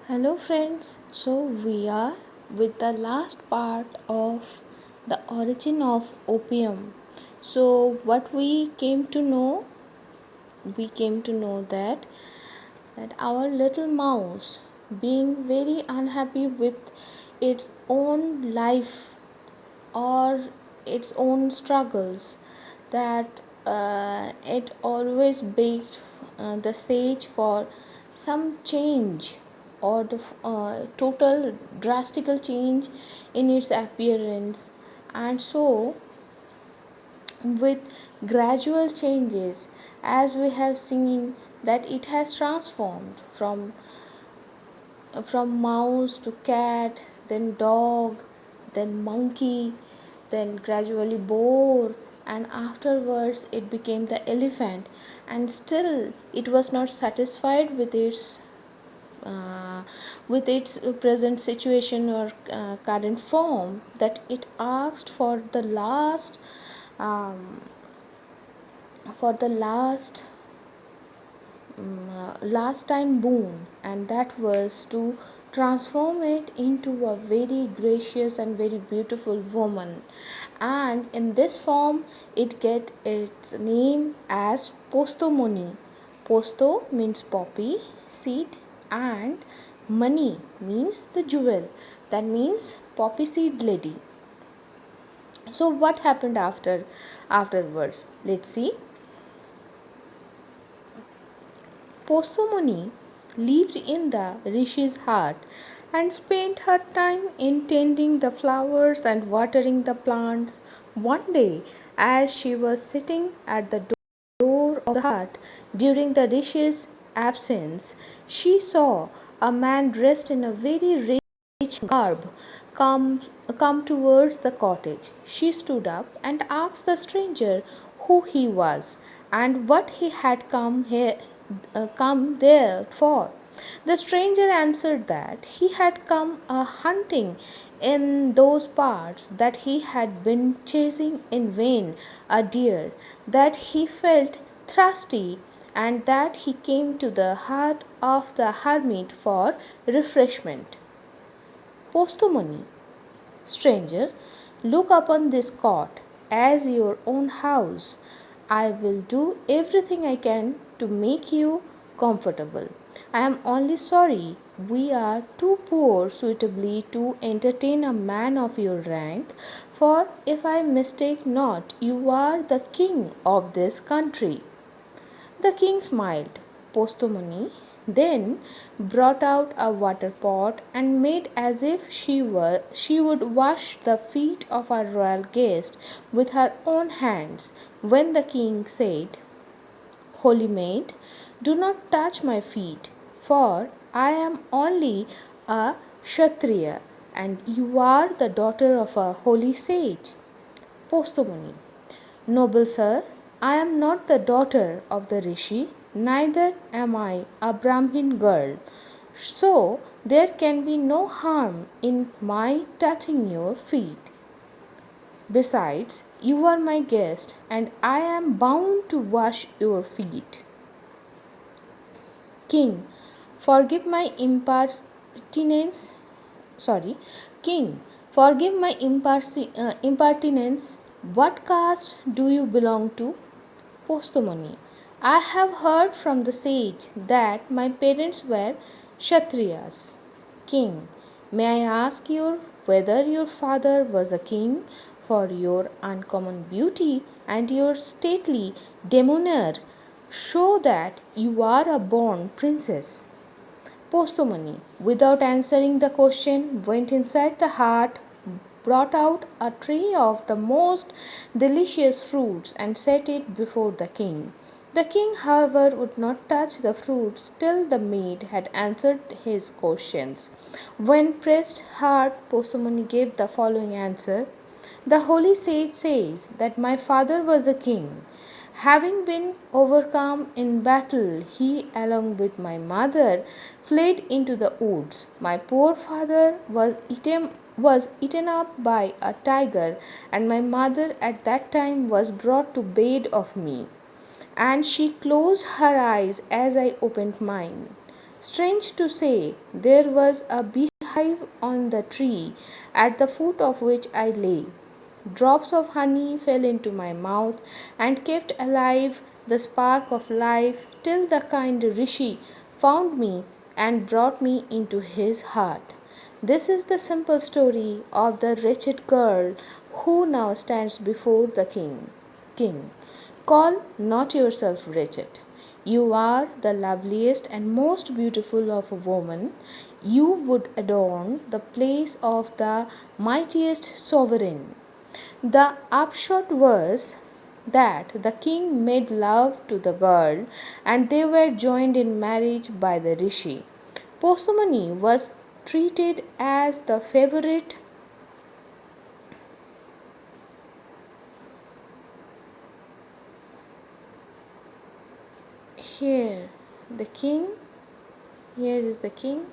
Hello, friends. So, we are with the last part of the origin of opium. So, what we came to know that our little mouse, being very unhappy with its own life or its own struggles, that it always begged the sage for some change or the total drastical change in its appearance. And so with gradual changes, as we have seen, that it has transformed from mouse to cat, then dog, then monkey, then gradually boar, and afterwards it became the elephant. And still it was not satisfied uh, with its present situation or current form, that it asked um, for the last time boon, and that was to transform it into a very gracious and very beautiful woman. And in this form it get its name as Postomoni. Posto means poppy seed, and money means the jewel, that means poppy seed lady. So what happened afterwards? Let's see. Posomoni lived in the Rishi's heart and spent her time in tending the flowers and watering the plants. One day, as she was sitting at the door of the hut during the Rishi's absence, she saw a man dressed in a very rich garb come towards the cottage. She stood up and asked the stranger who he was and what he had come there for. The stranger answered that he had come a hunting in those parts, that he had been chasing in vain a deer, that he felt thirsty, and that he came to the hut of the hermit for refreshment. Postumoni. Stranger, look upon this cot as your own house. I will do everything I can to make you comfortable. I am only sorry we are too poor suitably to entertain a man of your rank, for if I mistake not, you are the king of this country. The king smiled. Postumoni then brought out a water pot and made as if she would wash the feet of our royal guest with her own hands, when the king said, Holy maid, do not touch my feet, for I am only a Kshatriya, and you are the daughter of a holy sage. Postumoni. Noble sir, I am not the daughter of the Rishi, neither am I a Brahmin girl. So there can be no harm in my touching your feet. Besides, you are my guest, and I am bound to wash your feet. King, forgive my impertinence. Sorry, King, forgive my impertinence. What caste do you belong to? Postumoni. I have heard from the sage that my parents were Kshatriyas. King. May I ask you whether your father was a king? For your uncommon beauty and your stately demeanor show that you are a born princess. Postumoni, without answering the question, went inside the hut, brought out a tray of the most delicious fruits, and set it before the king. The king, however, would not touch the fruits till the maid had answered his questions. When pressed hard, Postumoni gave the following answer. The holy sage says that my father was a king. Having been overcome in battle, he, along with my mother, fled into the woods. My poor father was eaten up by a tiger, and my mother at that time was brought to bed of me, and she closed her eyes as I opened mine. Strange to say, there was a beehive on the tree at the foot of which I lay. Drops of honey fell into my mouth and kept alive the spark of life till the kind Rishi found me and brought me into his heart. This is the simple story of the wretched girl who now stands before the king. Call not yourself wretched. You are the loveliest and most beautiful of a woman. You would adorn the place of the mightiest sovereign. The upshot was that the king made love to the girl and they were joined in marriage by the rishi. Posthumani was treated as the favorite. Here the king, here is the king.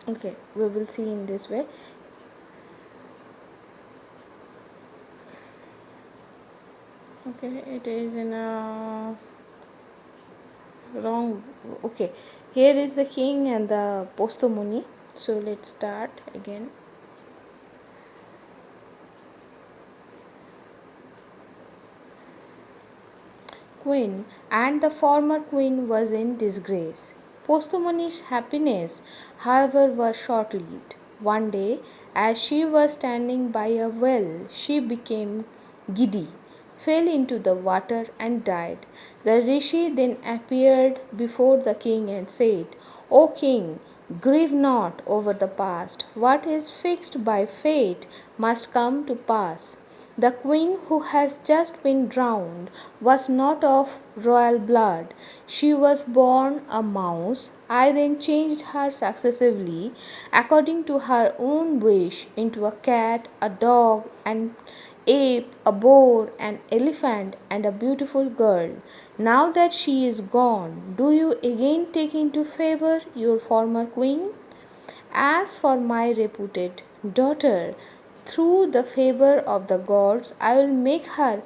Okay, we will see in this way. Okay, it is in a wrong. Okay, here is the king and the posthumani. So let's start again. Queen, and the former queen was in disgrace. Posthumani's happiness, however, was short lived. One day, as she was standing by a well, she became giddy, fell into the water, and died. The rishi then appeared before the king and said, O king, grieve not over the past. What is fixed by fate must come to pass. The queen who has just been drowned was not of royal blood. She was born a mouse. I then changed her successively, according to her own wish, into a cat, a dog, an ape, a boar, an elephant, and a beautiful girl. Now that she is gone, do you again take into favor your former queen? As for my reputed daughter, through the favor of the gods, I will make her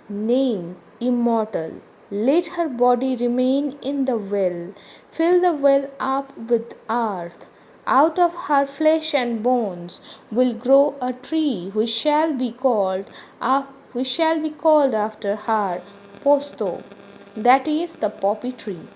name immortal. Let her body remain in the well. Fill the well up with earth. Out of her flesh and bones will grow a tree which shall be called after her, Posto, that is the poppy tree.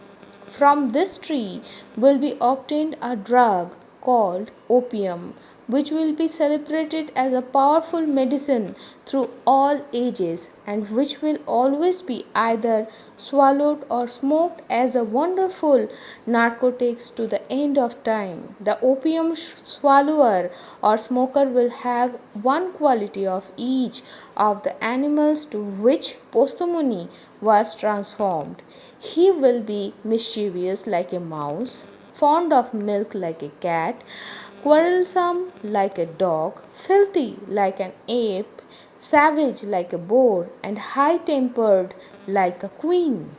From this tree will be obtained a drug called opium, which will be celebrated as a powerful medicine through all ages, and which will always be either swallowed or smoked as a wonderful narcotics to the end of time. The opium swallower or smoker will have one quality of each of the animals to which Posthumuni was transformed. He will be mischievous like a mouse, fond of milk like a cat, quarrelsome like a dog, filthy like an ape, savage like a boar, and high tempered like a queen.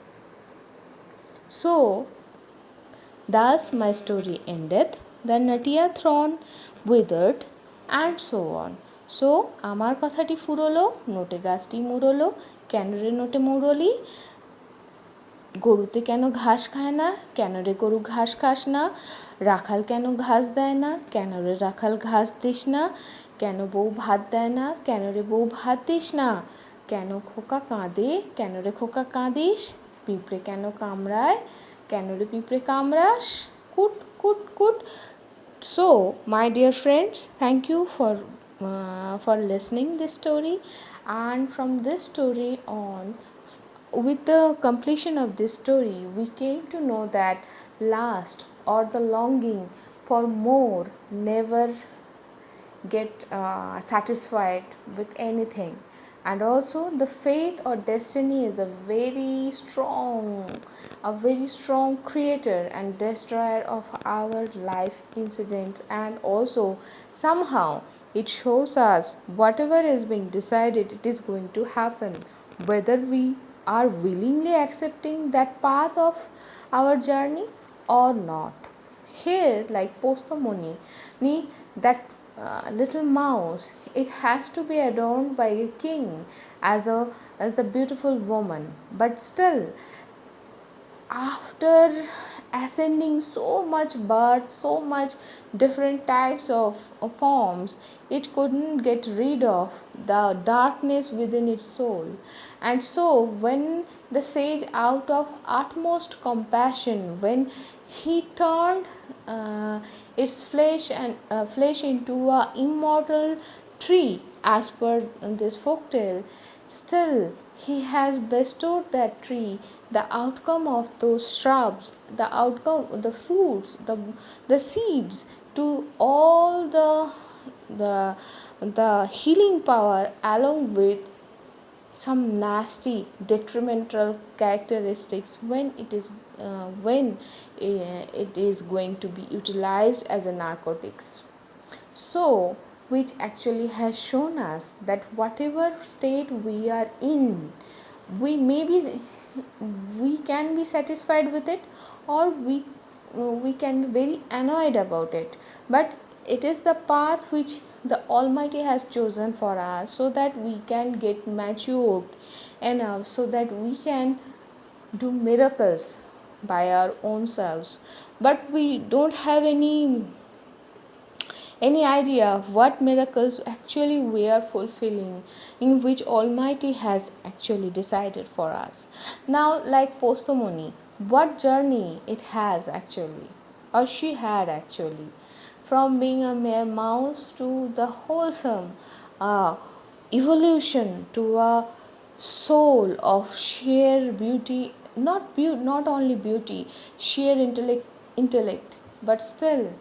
So, thus my story endeth, the Natia throne withered, and so on. So আমার কথাটি ফুরলো, নোটে গাছটি মুড়লো, কেন রে নোটে মুড়লি, গরুতে কেন ঘাস খায় না, কেন রে গরু ঘাস খাস না, রাখাল কেন ঘাস দেয় না, কেন রে রাখাল ঘাস দিস না, কেন বউ ভাত দেয় না, কেন রে বউ ভাত দিস না, কেন খোকা কাঁদে, কেন রে খোকা কাঁদিস, পিঁপড়ে কেন কামড়ায়, কেন রে পিঁপড়ে কামড়াস, কুট কুট কুট. So, my dear friends, thank you for listening this story, and from this story on, with the completion of this story, we came to know that lust or the longing for more never get satisfied with anything, and also the faith or destiny is a very strong creator and destroyer of our life incidents, and also somehow it shows us whatever is being decided, it is going to happen, whether we are willingly accepting that path of our journey or not. Here, like Posthumuni, that little mouse, it has to be adorned by a king as a beautiful woman. But still, after ascending so much birth, so much different types of forms, it couldn't get rid of the darkness within its soul. And so when the sage, out of utmost compassion, when he turned its flesh into a immortal tree as per this folktale, still he has bestowed that tree, the outcome of those shrubs, the outcome, the fruits, the seeds, to all the the healing power, along with some nasty detrimental characteristics when it is going to be utilized as a narcotics. So, which actually has shown us that whatever state we are in, we may be, we can be satisfied with it, or we can be very annoyed about it, but it is the path which the Almighty has chosen for us, so that we can get matured enough, so that we can do miracles by our own selves. But we don't have any idea of what miracles actually we are fulfilling, in which Almighty has actually decided for us. Now, like Posthumoni, what journey it has actually, or she had actually, from being a mere mouse to the wholesome uh, evolution to a soul of sheer beauty, not only beauty, sheer intellect, but still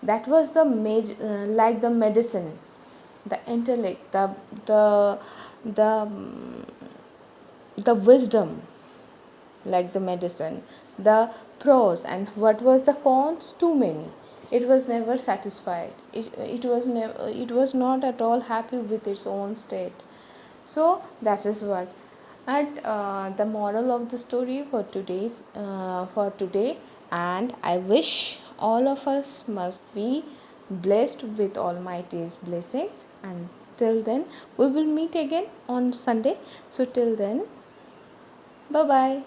that was the like the medicine, the intellect, the the the wisdom, like the medicine, the pros, and what was the cons? Too many. It was never satisfied. It was not at all happy with its own state. So that is what. And the moral of the story for today, and I wish all of us must be blessed with Almighty's blessings. And till then, we will meet again on Sunday. So till then, bye bye.